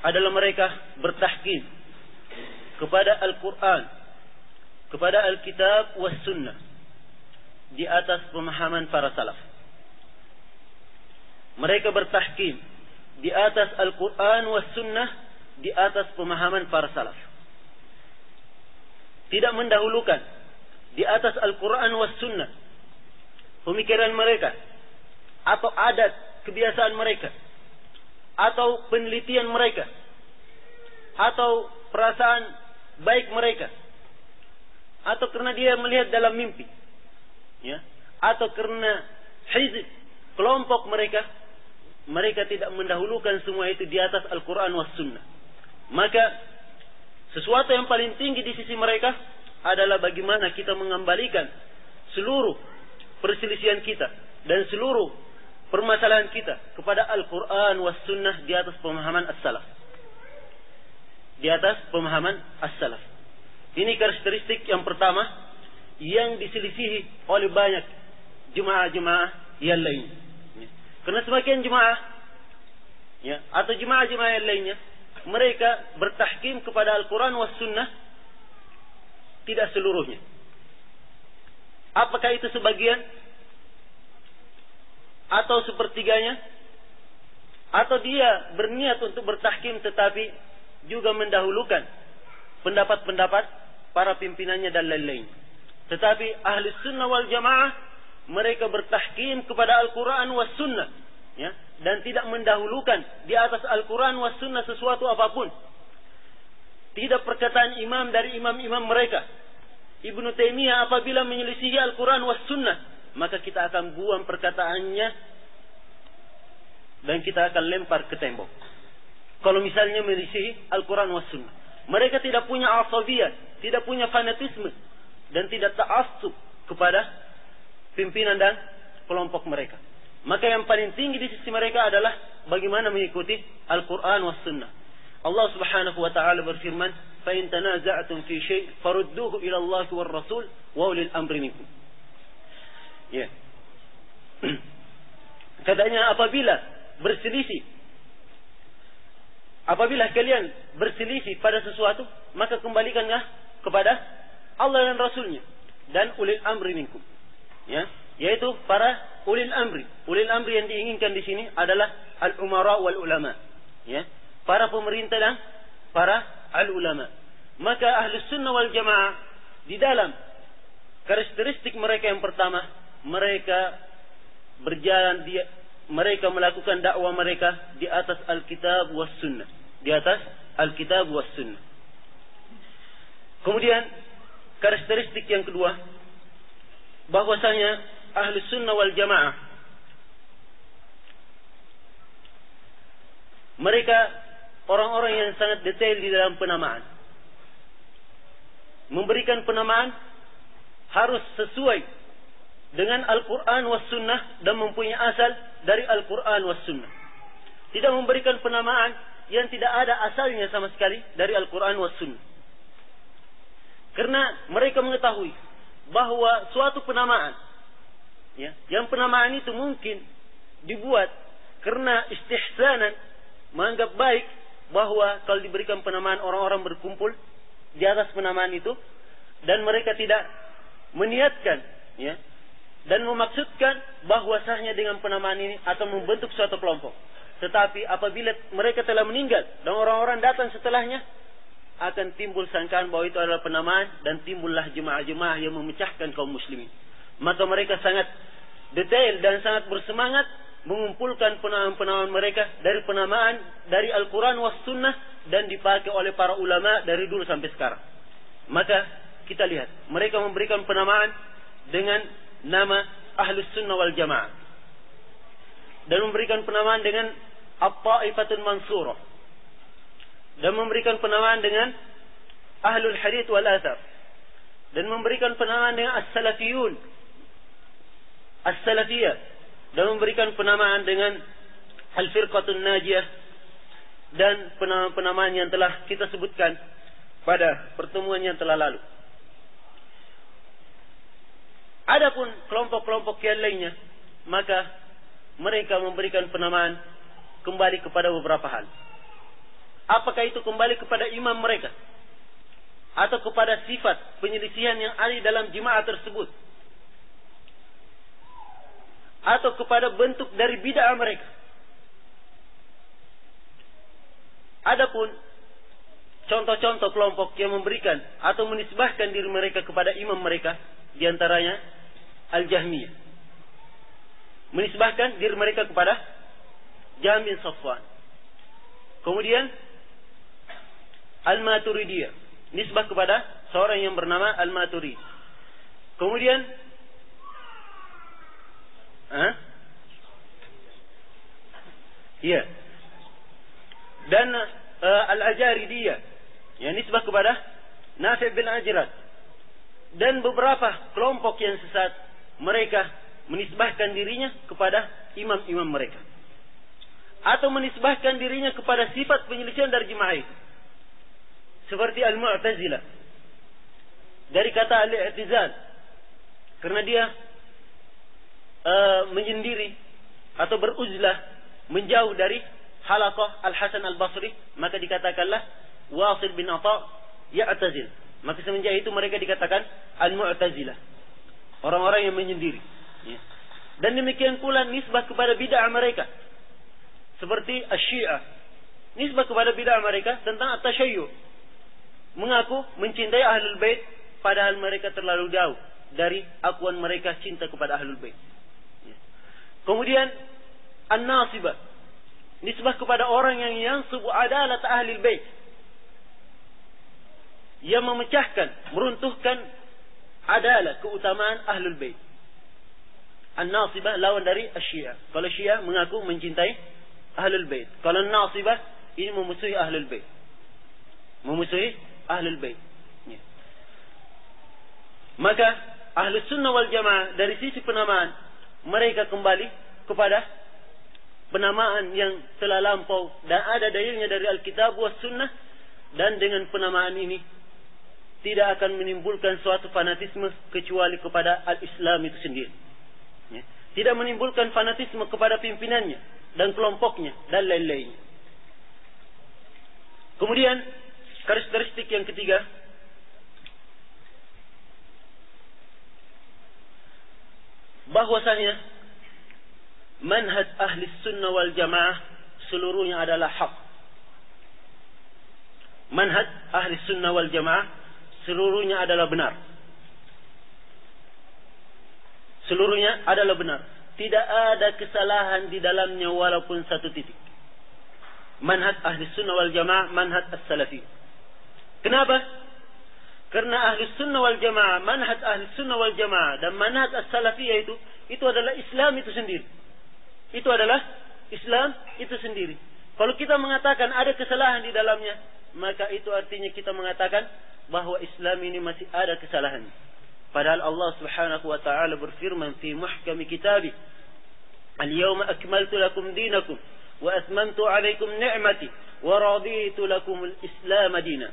adalah mereka bertahkim kepada Al-Quran, kepada Alkitab was Sunnah di atas pemahaman para salaf. Mereka bertahkim di atas Al-Quran was Sunnah di atas pemahaman para salaf. Tidak mendahulukan di atas Al-Quran was Sunnah pemikiran mereka, atau adat kebiasaan mereka, atau penelitian mereka, atau perasaan baik mereka, atau karena dia melihat dalam mimpi, ya, atau karena hizib kelompok mereka. Mereka tidak mendahulukan semua itu di atas Al-Quran was Sunnah. Maka sesuatu yang paling tinggi di sisi mereka adalah bagaimana kita mengembalikan seluruh perselisihan kita dan seluruh permasalahan kita kepada Al-Quran was Sunnah di atas pemahaman as-salaf. Di atas pemahaman as-salaf. Ini karakteristik yang pertama yang diselisihi oleh banyak jemaah-jemaah yang lain. Karena sebagian jemaah, ya, atau jemaah-jemaah yang lainnya, mereka bertahkim kepada Al-Quran was Sunnah tidak seluruhnya. Apakah itu sebagian? Atau sepertiganya? Atau dia berniat untuk bertahkim tetapi juga mendahulukan pendapat-pendapat para pimpinannya dan lain-lain. Tetapi ahli sunnah wal jamaah mereka bertahkim kepada Al-Quran was Sunnah, ya, dan tidak mendahulukan di atas Al-Quran was Sunnah sesuatu apapun. Tidak perkataan imam dari imam-imam mereka. Ibnu Taimiyah apabila menyelisihi Al-Quran was Sunnah, maka kita akan buang perkataannya dan kita akan lempar ke tembok. Kalau misalnya menyelisihi Al-Quran was Sunnah, mereka tidak punya asabiyah, tidak punya fanatisme, dan tidak ta'assub kepada pimpinan dan kelompok mereka. Maka yang paling tinggi di sisi mereka adalah bagaimana mengikuti Al-Quran was Sunnah. Allah Subhanahu wa taala berfirman, "Fa in tanaza'tum fi syai' farudduhu ila Allah war Rasul wa ulil amri minkum." Ya. Katanya apabila kalian berselisih pada sesuatu, maka kembalikanlah kepada Allah dan Rasulnya dan ulil amri minkum. Ya, yaitu para ulil amri. Ulil amri yang diinginkan di sini adalah al-umara wal ulama. Ya, para pemerintah dan para al-ulama. Maka ahli sunnah wal jamaah di dalam karakteristik mereka yang pertama, mereka mereka melakukan dakwah mereka di atas Alkitab was Sunnah, di atas Alkitab was Sunnah. Kemudian karakteristik yang kedua, bahwasanya ahli sunnah wal jamaah mereka orang-orang yang sangat detail di dalam penamaan. Memberikan penamaan harus sesuai dengan Al-Quran was Sunnah dan mempunyai asal dari Al-Quran was Sunnah. Tidak memberikan penamaan yang tidak ada asalnya sama sekali dari Al-Quran was Sunnah. Karena mereka mengetahui bahwa suatu penamaan, ya, yang penamaan itu mungkin dibuat karena istihsanan, menganggap baik bahwa kalau diberikan penamaan orang-orang berkumpul di atas penamaan itu, dan mereka tidak meniatkan, ya, dan memaksudkan bahwa sahnya dengan penamaan ini atau membentuk suatu kelompok. Tetapi apabila mereka telah meninggal dan orang-orang datang setelahnya, akan timbul sangkaan bahwa itu adalah penamaan dan timbullah jemaah-jemaah yang memecahkan kaum muslimin. Maka mereka sangat detail dan sangat bersemangat mengumpulkan penamaan-penamaan mereka dari penamaan dari Al-Quran was Sunnah dan dipakai oleh para ulama dari dulu sampai sekarang. Maka kita lihat mereka memberikan penamaan dengan nama Ahlus Sunnah wal Jamaah dan memberikan penamaan dengan At-Ta'ifatul Mansurah dan memberikan penamaan dengan Ahlul Hadits wal Athar dan memberikan penamaan dengan As-Salafiyun, As-Salafiyah, dan memberikan penamaan dengan Al-Firqatun Najiyah dan penamaan yang telah kita sebutkan pada pertemuan yang telah lalu. Adapun kelompok-kelompok yang lainnya, maka mereka memberikan penamaan kembali kepada beberapa hal. Apakah itu kembali kepada imam mereka atau kepada sifat penyelisihan yang ada di dalam jemaah tersebut, atau kepada bentuk dari bid'ah mereka. Adapun contoh-contoh kelompok yang memberikan atau menisbahkan diri mereka kepada imam mereka, diantaranya Al-Jahmiyah, menisbahkan diri mereka kepada Jahm bin Safwan. Kemudian Al-Maturidiyah, nisbah kepada seorang yang bernama Al-Maturidi. Kemudian dan Al-Ajaridiyah, yang nisbah kepada Nafi' bin Ajrad. Dan beberapa kelompok yang sesat, mereka menisbahkan dirinya kepada imam-imam mereka, atau menisbahkan dirinya kepada sifat penyelisihan dari jemaah itu. Seperti Al-Mu'tazilah, dari kata Al-I'tizal, karena dia menyendiri atau beruzlah, menjauh dari halaqah Al-Hasan Al-Basri, maka dikatakanlah Wasil bin Atha ya'tazil. Maka semenjak itu mereka dikatakan Al-Mu'tazilah, orang-orang yang menyendiri. Dan demikian pula nisbah kepada bid'ah mereka, seperti Asy-Syiah, nisbah kepada bid'ah mereka tentang at-tasyayyu', mengaku mencintai Ahlul Bait padahal mereka terlalu jauh dari akuan mereka cinta kepada Ahlul Bait. Kemudian An-Nasibah, nisbah kepada orang yang yansubu adalat Ahlul Bait, yang memecahkan, meruntuhkan adalah keutamaan Ahlul Bait. An-Nasibah lawan dari Asy-Syiah. Kalau Syiah mengaku mencintai Ahlul Bait, kalau An-Nasibah ini memusuhi Ahlul Bait, memusuhi Ahlul Bait. Maka Ahlus Sunnah wal Jamaah dari sisi penamaan, mereka kembali kepada penamaan yang telah lampau dan ada dalilnya dari Alkitab was Sunnah, dan dengan penamaan ini tidak akan menimbulkan suatu fanatisme kecuali kepada al-Islam itu sendiri. Tidak menimbulkan fanatisme kepada pimpinannya dan kelompoknya dan lain-lainnya. Kemudian karakteristik yang ketiga, bahwasanya manhaj ahli sunnah wal jamaah seluruhnya adalah hak. Manhaj ahli sunnah wal jamaah seluruhnya adalah benar. Seluruhnya adalah benar. Tidak ada kesalahan di dalamnya walaupun satu titik. Manhaj ahli sunnah wal jamaah, manhaj as-salafi. Kenapa? Karena ahli sunnah wal jamaah, manhaj ahli sunnah wal jamaah dan manhaj as-salafiyah itu adalah Islam itu sendiri. Itu adalah Islam itu sendiri. Kalau kita mengatakan ada kesalahan di dalamnya, maka itu artinya kita mengatakan bahwa Islam ini masih ada kesalahan. Padahal Allah Subhanahu wa taala berfirman fi muhkami kitabih, "Al-yawma akmaltu lakum dinakum wa atmamtu 'alaikum ni'mati wa raditu lakum al-Islam dinan."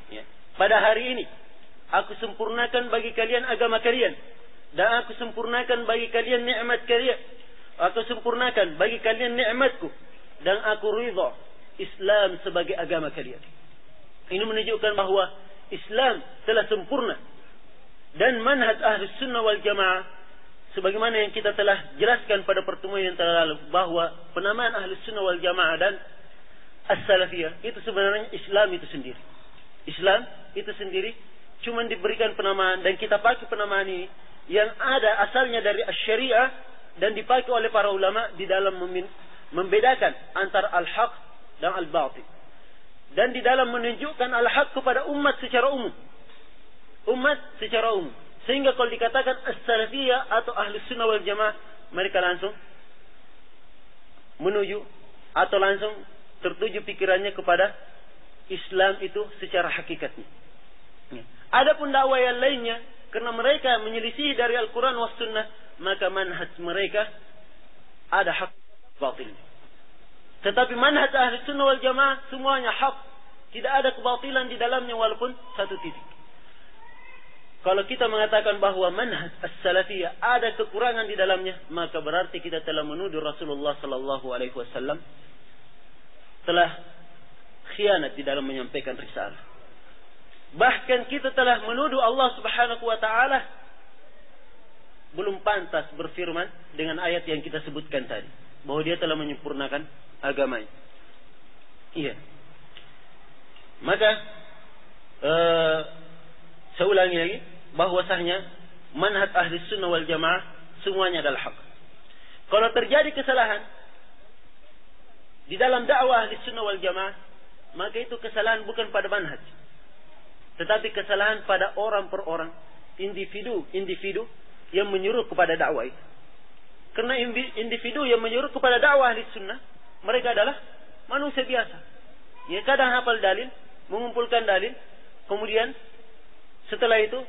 Ya. Pada hari ini aku sempurnakan bagi kalian agama kalian, dan aku sempurnakan bagi kalian nikmat kalian. Aku sempurnakan bagi kalian nikmatku, dan aku ridha Islam sebagai agama kalian. Ini menunjukkan bahwa Islam telah sempurna. Dan manhaj Ahlus Sunnah wal Jamaah, sebagaimana yang kita telah jelaskan pada pertemuan yang telah lalu, bahwa penamaan Ahlus Sunnah wal Jamaah dan As-Salafiyah itu sebenarnya Islam itu sendiri. Islam itu sendiri cuma diberikan penamaan, dan kita pakai penamaan ini yang ada asalnya dari Asy-Syariah dan dipakai oleh para ulama di dalam membedakan antara al-haq dan al-batil, dan di dalam menunjukkan al-haq kepada umat secara umum. Umat secara umum. Sehingga kalau dikatakan as-salafiyah atau Ahlus Sunnah wal Jamaah, mereka langsung menuju atau langsung tertuju pikirannya kepada Islam itu secara hakikatnya. Adapun dakwah yang lainnya, karena mereka menyelisih dari Al-Quran was Sunnah, maka manhaj mereka ada hak batil. Tetapi manhaj Ahlus Sunnah wal Jamaah semuanya hak, tidak ada kebatilan di dalamnya walaupun satu titik. Kalau kita mengatakan bahwa manhaj as-salafiyah ada kekurangan di dalamnya, maka berarti kita telah menuduh Rasulullah sallallahu alaihi wasallam telah khianat di dalam menyampaikan risalah. Bahkan kita telah menuduh Allah Subhanahu wa taala belum pantas berfirman dengan ayat yang kita sebutkan tadi, bahwa dia telah menyempurnakan agamanya. Iya. Maka saya ulangi lagi, bahwasanya manhaj ahli sunnah wal jamaah semuanya adalah hak. Kalau terjadi kesalahan di dalam dakwah ahli sunnah wal jamaah, maka itu kesalahan bukan pada manhaj, tetapi kesalahan pada orang per orang, individu yang menyuruh kepada dakwah itu. Karena individu yang menyuruh kepada dakwah ahli sunnah, mereka adalah manusia biasa. Ya, kadang hafal dalil, mengumpulkan dalil, kemudian setelah itu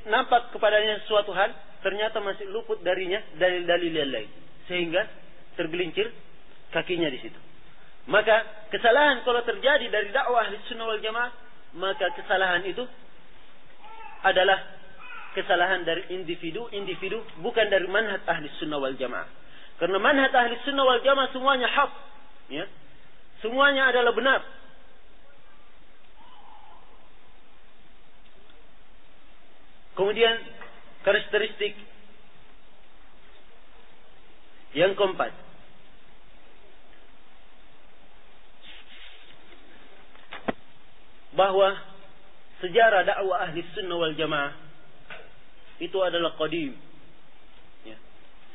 nampak kepadanya suatu hal, ternyata masih luput darinya dalil-dalil yang lain, sehingga tergelincir kakinya di situ. Maka kesalahan kalau terjadi dari dakwah ahli sunnah wal jamaah, maka kesalahan itu adalah kesalahan dari individu, bukan dari manhaj ahli sunnah wal jamaah. Karena manhaj ahli sunnah wal jamaah semuanya hak, ya, semuanya adalah benar. Kemudian karakteristik yang keempat, bahwa sejarah dakwah ahli sunnah wal jamaah itu adalah qadim, ya,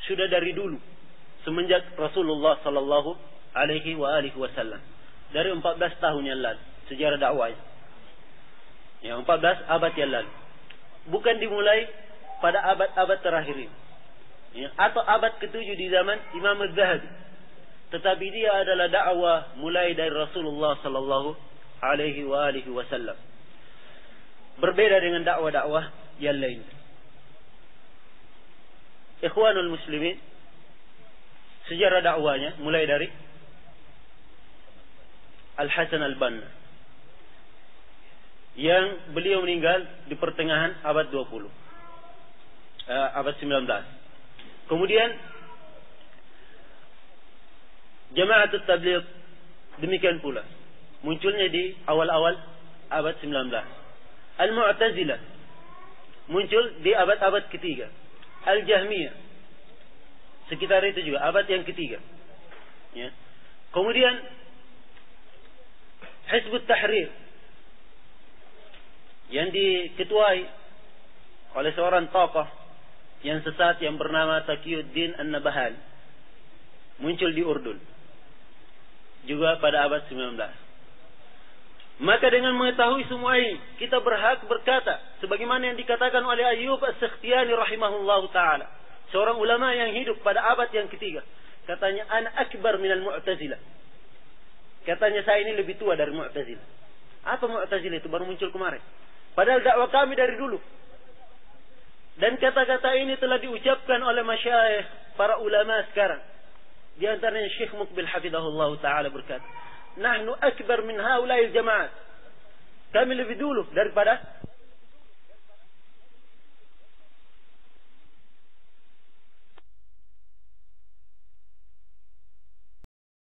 sudah dari dulu, semenjak Rasulullah sallallahu alaihi wasallam, dari 14 tahun yang lalu sejarah dakwahnya, ya, 14 abad yang lalu, bukan dimulai pada abad-abad terakhir ini, ya, atau abad ke-7 di zaman Imam Az-Zahabi, tetapi dia adalah dakwah mulai dari Rasulullah sallallahu alaihi wasallam, berbeda dengan dakwah-dakwah yang lain. Ikhwanul muslimin, sejarah dakwanya mulai dari Al-Hasan Al-Banna, yang beliau meninggal di pertengahan abad 20, abad 19. Kemudian Jama'atut Tabligh demikian pula, munculnya di awal-awal abad 19. Al-Mu'tazilah muncul di abad-abad ketiga. Al-Jahmiyah sekitar itu juga abad yang ketiga, ya. Kemudian Hizbut Tahrir yang diketuai oleh seorang tokoh yang sesat yang bernama Taqiyuddin An-Nabhani, muncul di Urdun juga pada abad 19. Maka dengan mengetahui semua ini, kita berhak berkata sebagaimana yang dikatakan oleh Ayyub As-Sakhtiyani rahimahullahu taala, seorang ulama yang hidup pada abad yang ketiga. Katanya, ana akbar minal Mu'tazilah. Katanya, saya ini lebih tua dari Mu'tazilah. Apa Mu'tazilah itu? Baru muncul kemarin. Padahal dakwah kami dari dulu. Dan kata-kata ini telah diucapkan oleh masyayikh, para ulama sekarang. Di antaranya Syekh Muqbil hafizahullahu taala berkata, nahnu akbar min haula'il jama'at. Kami lebih dulu daripada